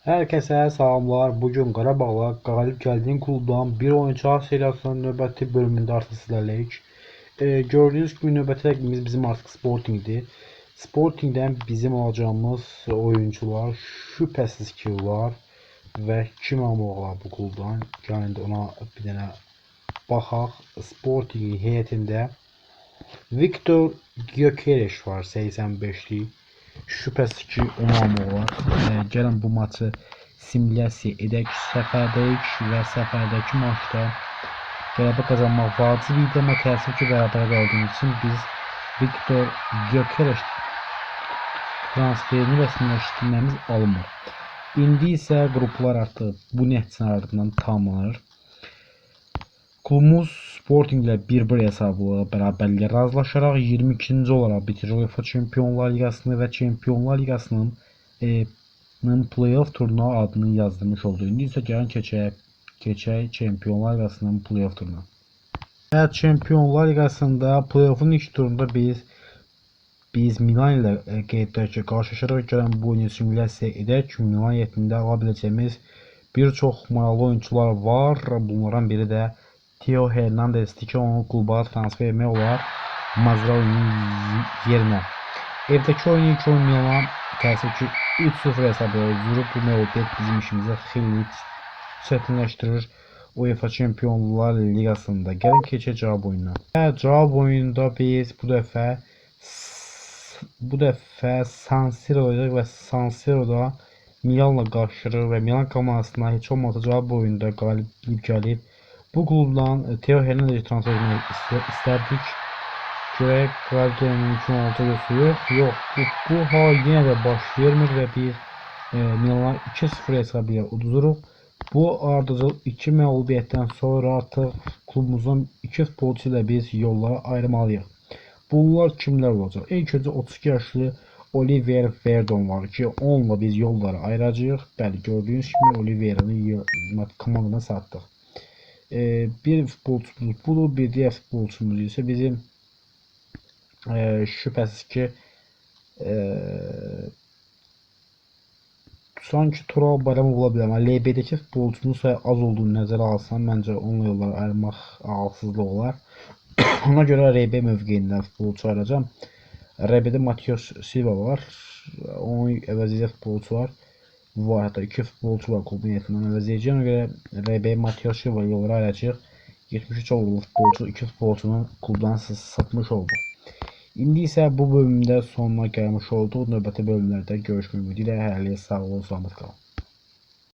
Herkese selamlar. Bugün Qarabağla qalib gəldiyin klubdan bir oyunçular seriyasının növbəti bölümündə artıq sizlərləyik. Gördüğünüz gibi növbəti rəqibimiz bizim artıq Sporting'dir. Sporting'dən bizim alacağımız oyuncular şübhəsiz ki var və kim almalı bu klubdan? Yəni ona bir dənə baxaq. Sporting heyətində Viktor Gyökeres var 85'lik. Şübhəsiz ki onu almaq olar. Gəlin bu maçı simülyasiya edək. Səfərdəyik və səfərdəki maçda qələbə qazanmaq vacib idi, amma təəssüf ki bərabər qaldığımız üçün biz Viktor Gyökeres transferini rəsmiləşdirməmiz alınmır. İndi isə qruplar artıq bu nəticənin ardından tamamlanır. Klubumuz Sporting ile 1-1 hesablı beraberliğe razılaşarak 22. olarak bitirir UEFA Şampiyonlar Ligası'nı ve Şampiyonlar Ligası'nın playoff turuna adını yazdırmış oldu. İndi isə gəlin keçək Şampiyonlar Ligası'nın playoff turuna. Evet, Şampiyonlar Ligası'nda playoff'un ilk turunda biz Milan ile qeydlərə qarşılaşaraq gələn bu oyunu simülyasiya edək. Milan heyətində ala biləcəyimiz bir çox maraqlı oyuncular var. Bunlardan biri də Theo Hernandez'di ki onu kluba transfer etmək olar Mazraoui'nin yerinə. Evdəki oyunu ilk oyun Milan təəssüf ki 3-0 hesabla üzülüb. Bu məğlubiyyət bizim işimizi xeyli çətinləşdirir UEFA Şampiyonlar Ligasında. Gəlin keçək cavab oyununa. Cavab oyununda biz bu dəfə San Siro olacaq və San Siro'da Milanla qarşılaşır və Milan komandasına heç olmazsa cavab oyununda qalib gəlib. Bu klubdan Theo Hernandez'i transfer etmək istərdik. Görək qalib gəlmək mümkün olacaq yoxsa yox. Yox, bu hal yenə də baş vermir və biz Milan'a 2-0 hesabı ilə udururuq. Bu ardıcıl 2 məğlubiyyətdən sonra artıq klubumuzun 2 futbolçu ilə biz yollara ayrılmalıyıq. Bunlar kimlər olacaq? İlk öncə 32 yaşlı Oliver Verdon var ki, onunla biz yollara ayıracağıq. Bəli, gördüyünüz kimi Oliver'ini komandana satdıq. Bir futbolçumuz budur, bir diğer futbolçumuz ise bizim şüphesiz ki sanki Tural Bayramov ola bilər, amma LB'deki futbolçunun sayı az olduğunu nəzərə alsam, məncə onunla yolları ayırmaq ağılsızlıq olar. Ona görə RB mövqeyindən futbolçu ayıracağım. RB'de Matias Silva var, onun əvəzində futbolçu var. Var, hatta 2 futbolçu var klubun heyətindən əvəzləyəcək. Ona görə RB Matias Silva yollara ayıracaq. 73 olduğu futbolçu 2 futbolçunu klubdan satmış oldu. İndi isə bu bölümdə sonuna gəlmiş olduq. Növbəti bölümlərdə görüşmək ümidilə. Hələlik sağ olun, salamat qalın.